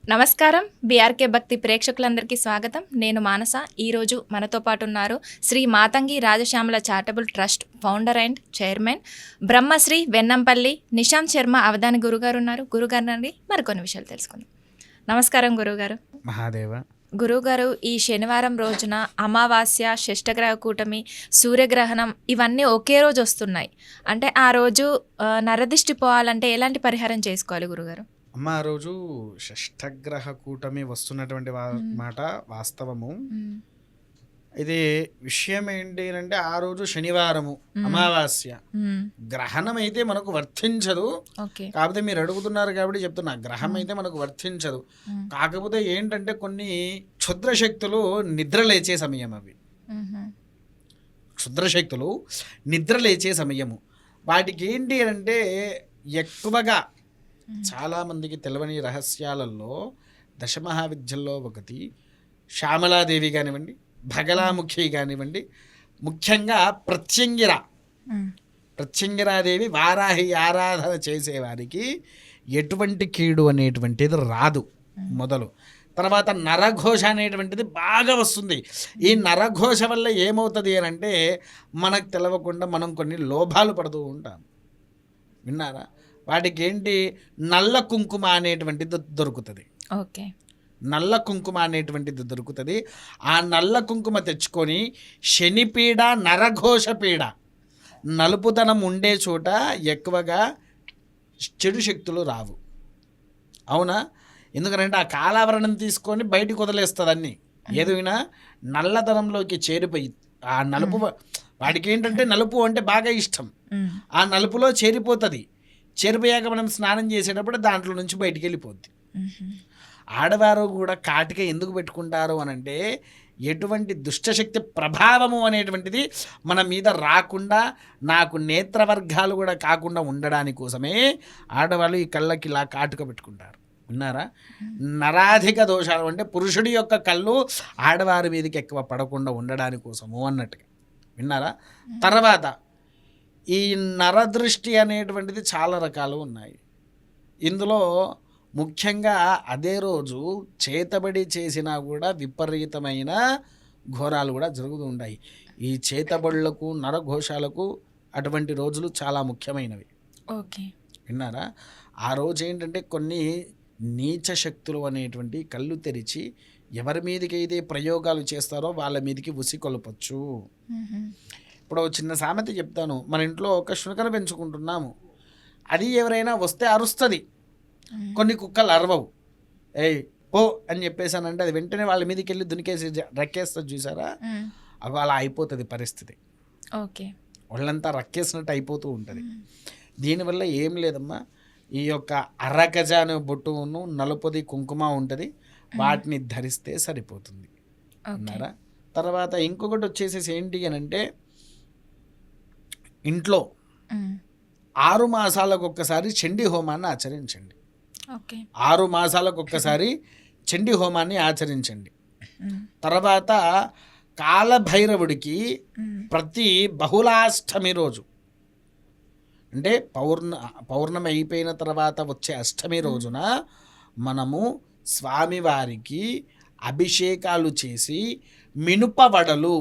నమస్కారం. బీఆర్కే భక్తి ప్రేక్షకులందరికీ స్వాగతం. నేను మానస. ఈరోజు మనతో పాటు ఉన్నారు Shri Matangi Rajashyamala charitable trust founder and chairman Brahmashri Vennampalli Nishant Sharma Avadhani గురుగారు ఉన్నారు. గురుగారు నుండి మరికొన్ని విషయాలు తెలుసుకుందాం. నమస్కారం గురుగారు. మహాదేవ. గురుగారు, ఈ శనివారం రోజున అమావాస్య, షష్టగ్రహ కూటమి, సూర్యగ్రహణం ఇవన్నీ ఒకే రోజు వస్తున్నాయి. అంటే ఆ రోజు నరదిష్టి పోవాలంటే ఎలాంటి పరిహారం చేసుకోవాలి గురుగారు? అమ్మ, ఆ రోజు షష్టగ్రహ కూటమి వస్తున్నటువంటి మాట వాస్తవము. ఇది విషయం ఏంటి అంటే ఆ రోజు శనివారము, అమావాస్య, గ్రహణం అయితే మనకు వర్తించదు. కాకపోతే మీరు అడుగుతున్నారు కాబట్టి చెప్తున్నా, గ్రహం అయితే మనకు వర్తించదు. కాకపోతే ఏంటంటే కొన్ని క్షుద్రశక్తులు నిద్ర లేచే సమయం. అవి క్షుద్రశక్తులు నిద్ర లేచే సమయము. వాటికి ఏంటి అంటే ఎక్కువగా చాలామందికి తెలియని రహస్యాలలో దశమహావిద్యల్లో ఒకటి శ్యామలాదేవి కానివ్వండి, భగలాముఖి కానివ్వండి, ముఖ్యంగా ప్రత్యంగిరాదేవి వారాహి ఆరాధన చేసేవారికి ఎటువంటి కీడు అనేటువంటిది రాదు. మొదలు తర్వాత నరఘోష అనేటువంటిది బాగా వస్తుంది. ఈ నరఘోష వల్ల ఏమవుతుంది అని అంటే మనకు తెలవకుండా మనం కొన్ని లోభాలు పడుతూ ఉంటాం. విన్నారా? వాటికి ఏంటి, నల్ల కుంకుమ అనేటువంటిది దొరుకుతుంది. ఓకే, నల్ల కుంకుమ అనేటువంటిది దొరుకుతుంది. ఆ నల్ల కుంకుమ తెచ్చుకొని శనిపీడ, నరఘోష పీడ, నలుపుదనం ఉండే చోట ఎక్కువగా చెడు శక్తులు రావు. అవునా? ఎందుకంటే ఆ కాలావరణం తీసుకొని బయటికి వదిలేస్తుంది. అన్నీ ఏదైనా నల్లదనంలోకి చేరిపోయి ఆ నలుపు, వాడికి ఏంటంటే నలుపు అంటే బాగా ఇష్టం. ఆ నలుపులో చేరిపోతుంది. చేరిపోయాక మనం స్నానం చేసేటప్పుడు దాంట్లో నుంచి బయటికి వెళ్ళిపోద్ది. ఆడవారు కూడా కాటిక ఎందుకు పెట్టుకుంటారు అని అంటే ఎటువంటి దుష్టశక్తి ప్రభావము అనేటువంటిది మన మీద రాకుండా, నాకు నేత్రవర్గాలు కూడా కాకుండా ఉండడానికి కోసమే ఆడవాళ్ళు ఈ కళ్ళకి ఇలా కాటుక పెట్టుకుంటారు. విన్నారా? నరాధిక దోషాలు అంటే పురుషుడి యొక్క కళ్ళు ఆడవారి మీదకి ఎక్కువ పడకుండా ఉండడానికి కోసము అన్నట్టుగా. విన్నారా? తర్వాత ఈ నరదృష్టి అనేటువంటిది చాలా రకాలు ఉన్నాయి. ఇందులో ముఖ్యంగా అదే రోజు చేతబడి చేసినా కూడా విపరీతమైన ఘోరాలు కూడా జరుగుతూ ఉంటాయి. ఈ చేతబడులకు, నరఘోషాలకు అటువంటి రోజులు చాలా ముఖ్యమైనవి. ఓకే, విన్నారా? ఆ రోజు ఏంటంటే కొన్ని నీచ శక్తులు అనేటువంటి కళ్ళు తెరిచి ఎవరి మీదకి అయితే ప్రయోగాలు చేస్తారో వాళ్ళ మీదకి ఉసికొలపచ్చు. ఇప్పుడు చిన్న సామెత చెప్తాను. మన ఇంట్లో ఒక శునకను పెంచుకుంటున్నాము. అది ఎవరైనా వస్తే అరుస్తుంది. కొన్ని కుక్కలు అరవవు. ఏయ్ పో అని చెప్పేసానంటే అది వెంటనే వాళ్ళ మీదకి వెళ్ళి దునికేసి రక్కేస్తుంది. చూసారా? అవి అలా అయిపోతుంది పరిస్థితి. ఓకే, వాళ్ళంతా రక్కేసినట్టు అయిపోతూ ఉంటుంది. దీనివల్ల ఏం లేదమ్మా, ఈ యొక్క అరగజ అనే బొట్టును, నలుపది కుంకుమ ఉంటుంది, వాటిని ధరిస్తే సరిపోతుంది. అన్నారా? తర్వాత ఇంకొకటి వచ్చేసేసి ఏంటి అని అంటే ఇంట్లో 6 మాసాలకు ఒక్కసారి చండీ హోమాన్ని ఆచరించండి. 6 మాసాలకు ఒక్కసారి చండీ హోమాన్ని ఆచరించండి. తర్వాత కాలభైరవుడికి ప్రతి బహుళాష్టమి రోజు, అంటే పౌర్ణమి అయిపోయిన తర్వాత వచ్చే అష్టమి రోజున మనము స్వామివారికి అభిషేకాలు చేసి మినపవడలు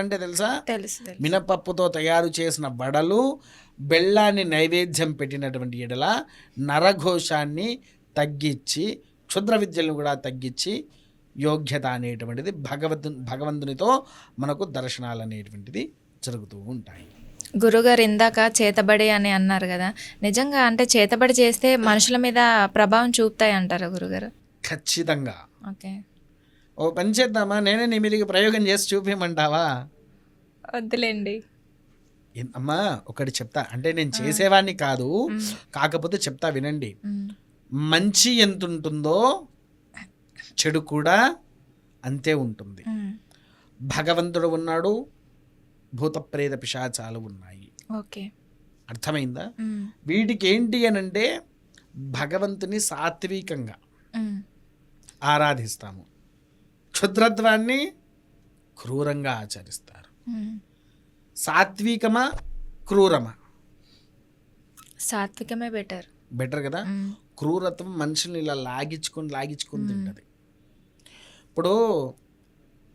అంటే తెలుసా? మినపప్పుతో తయారు చేసిన వడలు, బెల్లాన్ని నైవేద్యం పెట్టినటువంటి ఎడల నరఘోషాన్ని తగ్గించి, క్షుద్ర విద్యలను కూడా తగ్గించి యోగ్యత అనేటువంటిది భగవంతునితో మనకు దర్శనాలు అనేటువంటిది జరుగుతూ ఉంటాయి. గురుగారు ఇందాక చేతబడి అని అన్నారు కదా, నిజంగా అంటే చేతబడి చేస్తే మనుషుల మీద ప్రభావం చూపుతాయి అంటారా గురుగారు? ఖచ్చితంగా. ఓకే, ఓ పని చేద్దామా, నేనే నీ మీదకి ప్రయోగం చేసి చూపించమంటావా? వద్దులేండి. అమ్మా, ఒకటి చెప్తా. అంటే నేను చేసేవాడిని కాదు, కాకపోతే చెప్తా వినండి. మంచి ఎంత ఉంటుందో చెడు కూడా అంతే ఉంటుంది. భగవంతుడు ఉన్నాడు, భూత ప్రేత పిశాచాలు ఉన్నాయి. ఓకే, అర్థమైందా? వీటికి ఏంటి అని అంటే భగవంతుని సాత్వికంగా ఆరాధిస్తాము, క్షుద్రత్వాన్ని క్రూరంగా ఆచరిస్తారు. సాత్వికమా క్రూరమా? సాత్వికమే బెటర్. బెటర్ కదా. క్రూరత్వం మనుషుల్ని ఇలా లాగించుకొని తింటది. ఇప్పుడు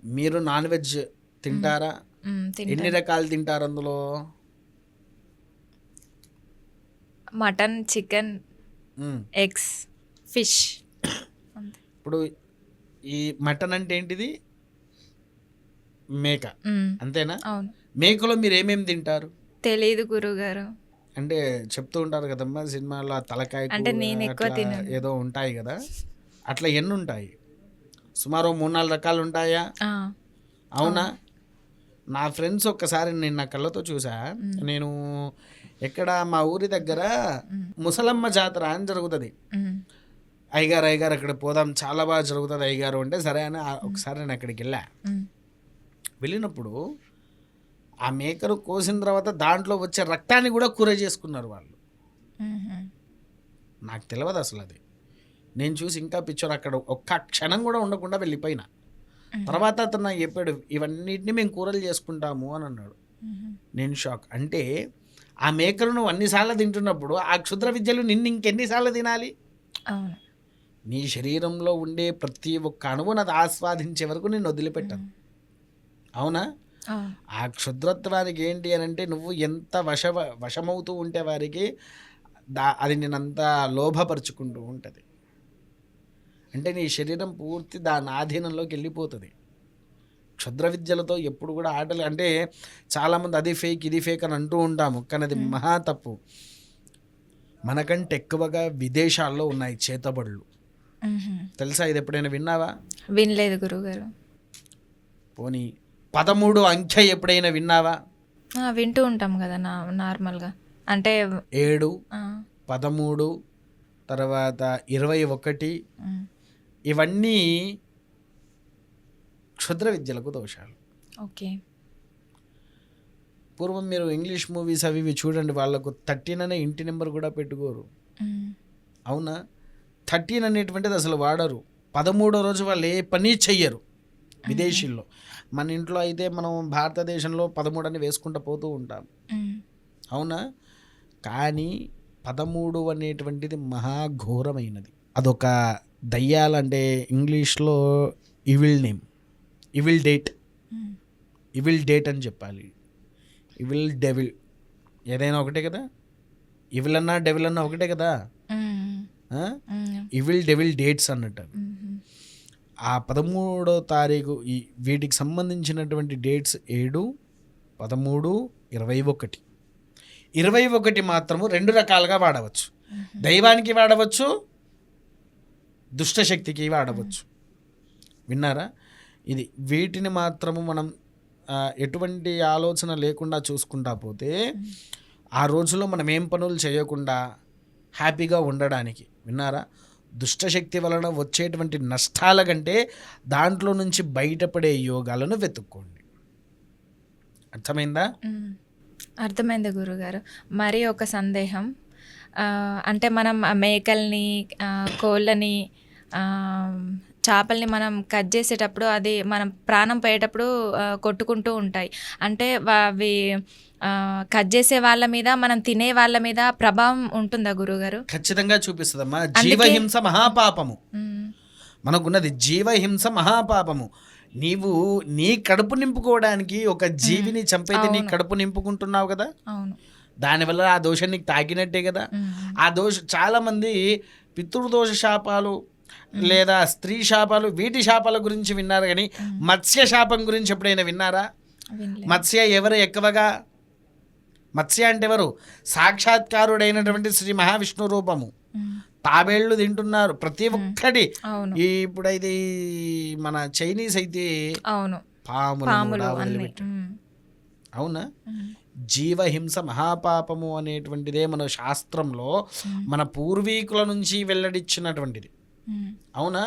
మీరు నాన్ వెజ్ తింటారా? ఎన్ని రకాలు తింటారు అందులో? Mutton, chicken, eggs, fish. ఇప్పుడు ఈ మటన్ అంటే ఏంటిది? మేక, అంతేనా? అవును. మేకలో మీరు ఏమేమి తింటారు? తెలీదు గురుగారు. అంటే చెప్తూ ఉంటారు కదమ్మా సినిమాలో తలకాయ అంటే నేను ఎక్కువ తినను. ఏదో ఉంటాయి కదా, అట్లా ఎన్ని ఉంటాయి? సుమారు 3-4 రకాలు ఉంటాయా? అవునా? నా ఫ్రెండ్స్ ఒక్కసారి నేను నా కళ్ళతో చూసా. నేను ఎక్కడ మా ఊరి దగ్గర ముసలమ్మ జాతర అని జరుగుతుంది. అయ్యగారు అక్కడ పోదాం, చాలా బాగా జరుగుతుంది అయ్యగారు అంటే సరే అని ఒకసారి నేను అక్కడికి వెళ్ళినప్పుడు ఆ మేకను కోసిన తర్వాత దాంట్లో వచ్చే రక్తాన్ని కూడా కూర చేసుకున్నారు వాళ్ళు. నాకు తెలియదు అసలు అది. నేను చూసి ఇంకా పిక్చర్ అక్కడ ఒక్క క్షణం కూడా ఉండకుండా వెళ్ళిపోయినా. తర్వాత అతను నాకు చెప్పాడు, ఇవన్నిటిని మేము కూరలు చేసుకుంటాము అని అన్నాడు. నేను షాక్. అంటే ఆ మేకలు నువ్వు అన్నిసార్లు తింటున్నప్పుడు ఆ క్షుద్ర విద్యలు నిన్ను ఇంకెన్నిసార్లు తినాలి? నీ శరీరంలో ఉండే ప్రతి ఒక్క అణువును అది ఆస్వాదించే వరకు నేను వదిలిపెట్టాను. అవునా? ఆ క్షుద్రత్వానికి ఏంటి అని అంటే నువ్వు ఎంత వశమవుతూ ఉంటే వారికి అది నేనంతా లోభపరుచుకుంటూ ఉంటుంది. అంటే నీ శరీరం పూర్తి దాని ఆధీనంలోకి వెళ్ళిపోతుంది. క్షుద్ర విద్యలతో ఎప్పుడు కూడా ఆటలు అంటే చాలామంది అది ఫేక్ ఇది ఫేక్ అని అంటూ ఉంటాము, కానీ అది మహా తప్పు. మనకంటే ఎక్కువగా విదేశాల్లో ఉన్నాయి చేతబడులు. తెలుసా? ఇది ఎప్పుడైనా విన్నావా? వినలేదు గురుగారు. పోనీ 13 అంకె ఎప్పుడైనా విన్నావా? వింటూ ఉంటాం కదా నార్మల్గా. అంటే 7, 13, తర్వాత 21, ఇవన్నీ క్షుద్ర విద్యలకు దోషాలు. ఓకే. పూర్వం మీరు ఇంగ్లీష్ మూవీస్ అవి ఇవి చూడండి, వాళ్ళకు 13 అనే ఇంటి నెంబర్ కూడా పెట్టుకోరు. అవునా? 13 అనేటువంటిది అసలు వాడరు. 13వ రోజు వాళ్ళు ఏ పని చెయ్యరు విదేశీల్లో. మన ఇంట్లో అయితే మనం భారతదేశంలో 13 అని వేసుకుంటూ పోతూ ఉంటాం. అవునా? కానీ 13 అనేటువంటిది మహాఘోరమైనది. అదొక దయ్యాలంటే ఇంగ్లీష్లో ఈవిల్ నేమ్, ఈవిల్ డేట్ అని చెప్పాలి. ఈవిల్ డెవిల్ ఏదైనా ఒకటే కదా. ఈవిల్ అన్నా డెవిల్ అన్నా ఒకటే కదా. ఈవిల్ డెవిల్ డేట్స్ అన్నట్టు. ఆ 13వ తారీఖు ఈ వీటికి సంబంధించినటువంటి డేట్స్ 7, 13, 21. 21 మాత్రము 2 రకాలుగా వాడవచ్చు. దైవానికి వాడవచ్చు, దుష్టశక్తికి వాడవచ్చు. విన్నారా? ఇది వీటిని మాత్రము మనం ఎటువంటి ఆలోచన లేకుండా చూసుకుంటా పోతే ఆ రోజులో మనం ఏం పనులు చేయకుండా హ్యాపీగా ఉండడానికి. విన్నారా? దుష్టశక్తి వలన వచ్చేటువంటి నష్టాల కంటే దాంట్లో నుంచి బయటపడే యోగాలను వెతుక్కోండి. అర్థమైందా? అర్థమైంది గురుగారు. మరి ఒక సందేహం, అంటే మనం మేకల్ని, కోళ్ళని, చేపల్ని మనం కట్ చేసేటప్పుడు అది మనం ప్రాణం పోయేటప్పుడు కొట్టుకుంటూ ఉంటాయి. అంటే అవి కట్ చేసే వాళ్ళ మీద, మనం తినే వాళ్ళ మీద ప్రభావం ఉంటుందా గురుగారు? ఖచ్చితంగా చూపిస్తుందమ్మా. జీవహింస మహాపాపము. మనకున్నది జీవహింస మహాపాపము. నీవు నీ కడుపు నింపుకోవడానికి ఒక జీవిని చంపైతే నీ కడుపు నింపుకుంటున్నావు కదా. అవును. దానివల్ల ఆ దోషం నీకు తాకినట్టే కదా. ఆ చాలా మంది పితృదోష శాపాలు లేదా స్త్రీ శాపాలు, వీటి శాపాల గురించి విన్నారు, కానీ మత్స్య శాపం గురించి ఎప్పుడైనా విన్నారా? మత్స్య ఎవరు ఎక్కువగా? మత్స్య అంటే ఎవరు? సాక్షాత్కారుడైనటువంటి శ్రీ మహావిష్ణు రూపము. తాబేళ్లు తింటున్నారు ప్రతి ఒక్కటి. ఇప్పుడైతే మన చైనీస్ అయితే పాములు. అవునా? జీవహింస మహాపాపము అనేటువంటిదే మన శాస్త్రంలో మన పూర్వీకుల నుంచి వెల్లడిచ్చినటువంటిది. అవునా?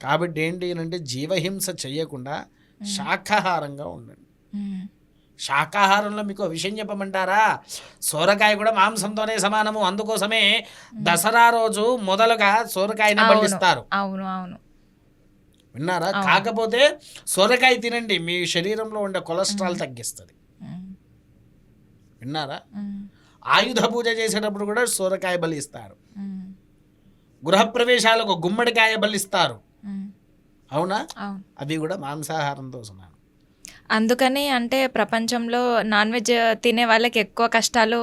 కాబట్టి ఏంటి అంటే జీవహింస చెయ్యకుండా శాకాహారంగా ఉండండి. శాకాహారంలో మీకు విషయం చెప్పమంటారా? సోరకాయ కూడా మాంసంతోనే సమానము. అందుకోసమే దసరా రోజు మొదలుగా సోరకాయని బలిస్తారు. అవును అవును, విన్నారా? కాకపోతే సోరకాయ తినండి, మీ శరీరంలో ఉండే కొలెస్ట్రాల్ తగ్గిస్తుంది. విన్నారా? ఆయుధ పూజ చేసేటప్పుడు కూడా సోరకాయ బలి ఇస్తారు. గృహప్రవేశాలకు గుమ్మడికాయ బలిస్తారు, మ్మ్. అవునా? అవును. అవి కూడా మాంసాహారంతో సమానం. అందుకని అంటే ప్రపంచంలో నాన్ వెజ్ తినే వాళ్ళకి ఎక్కువ కష్టాలు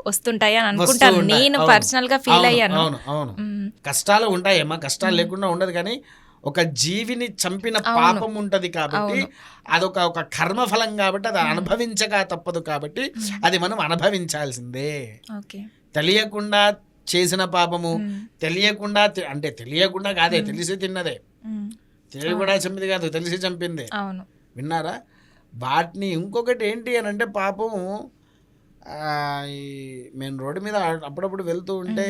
వస్తుంటాయి అని అనుకుంటాను. ఉంటాయి. నేను అవును. పర్సనల్ గా ఫీల్ అవును, అయ్యాను. అవును, అవును. మ్మ్. కష్టాలు ఉంటాయమ్మా, కష్టాలు లేకుండా ఉండదు. కానీ ఒక జీవిని చంపిన పాపం ఉంటది కాబట్టి అదొక కర్మఫలం కాబట్టి అది అనుభవించక తప్పదు కాబట్టి అది మనం అనుభవించాల్సిందే. ఓకే. తెలియకుండా చేసిన పాపము మ్మ్. తెలియకుండా అంటే తెలియకుండా కాదే, తెలిసి తిన్నదే. మ్మ్. తెలివి కూడా చంపింది కాదు, తెలిసి చంపిందే. అవును. విన్నారా? వాటిని ఇంకొకటి ఏంటి అని అంటే పాపం ఈ మేము రోడ్డు మీద అప్పుడప్పుడు వెళ్తూ ఉంటే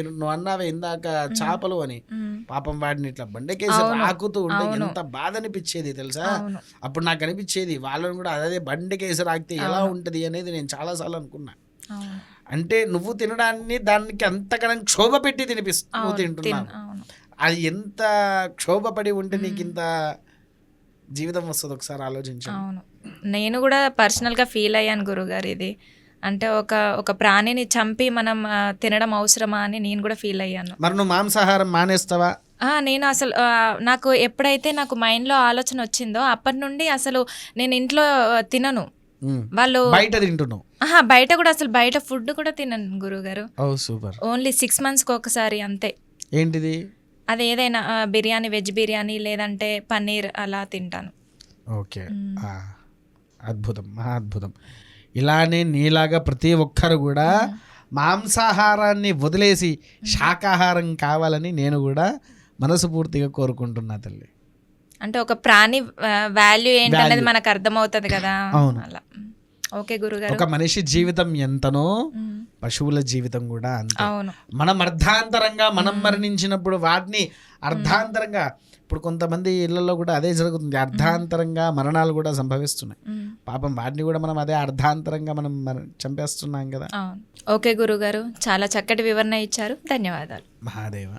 నువ్వు అన్నావే ఇందాక చేపలు అని, మ్మ్. పాపం వాటిని ఇట్లా బండకేసి అవును. రాకుతూ ఉంటే అవును. ఎంత బాధ అనిపించేది తెలుసా? అవును. అప్పుడు నాకు అనిపించేది వాళ్ళని కూడా అదే బండకేసి రాకితే ఎలా ఉంటది అనేది నేను చాలాసార్లు అనుకున్నా. అవును. అంటే నువ్వు తినడాన్ని దానికి అంతకనం క్షోభ పెట్టి నువ్వు తింటున్నావు. అవును. అది ఎంత క్షోభపడి ఉంటే నీకు ఇంత జీవితం వస్తుంది ఒకసారి ఆలోచించండి. అవును. నేను కూడా పర్సనల్గా ఫీల్ అయ్యాను గురుగారు. ఇది అంటే ఒక ప్రాణిని చంపి మనం తినడం అవసరమా అని నేను కూడా ఫీల్ అయ్యాను. మరి నువ్వు మాంసాహారం మానేస్తావా? నేను అసలు నాకు ఎప్పుడైతే నాకు మైండ్లో ఆలోచన వచ్చిందో అప్పటి నుండి అసలు నేను ఇంట్లో తినను. వాళ్ళు బయట తింటున్నావు? బయట కూడా అసలు బయట ఫుడ్ కూడా తినను గురుగారు. సూపర్. ఓన్లీ 6 monthsకి ఒకసారి అంతే. ఏంటిది? అది ఏదైనా బిర్యానీ, వెజ్ బిర్యానీ లేదంటే పన్నీర్ అలా తింటాను. ఓకే. అద్భుతం, మహా అద్భుతం. ఇలానే నీలాగా ప్రతి ఒక్కరు కూడా మాంసాహారాన్ని వదిలేసి శాకాహారం కావాలని నేను కూడా మనస్ఫూర్తిగా కోరుకుంటున్నా తల్లి. అంటే ఒక ప్రాణి వాల్యూ ఏంటనేది మనకు అర్థమవుతుంది కదా. అవును. అలా. ఓకే గురుగారు. ఒక మనిషి జీవితం ఎంతనో పశువుల జీవితం కూడా అంతే. అవును. మనం అర్ధాంతరంగా మనం మరణించినప్పుడు వాటిని అర్ధాంతరంగా, ఇప్పుడు కొంతమంది ఇళ్లలో కూడా అదే జరుగుతుంది, అర్ధాంతరంగా మరణాలు కూడా సంభవిస్తున్నాయి. పాపం వాటిని కూడా మనం అదే అర్ధాంతరంగా మనం చంపేస్తున్నాం కదా. అవును. ఓకే గురుగారు, చాలా చక్కటి వివరణ ఇచ్చారు. ధన్యవాదాలు. మహాదేవ.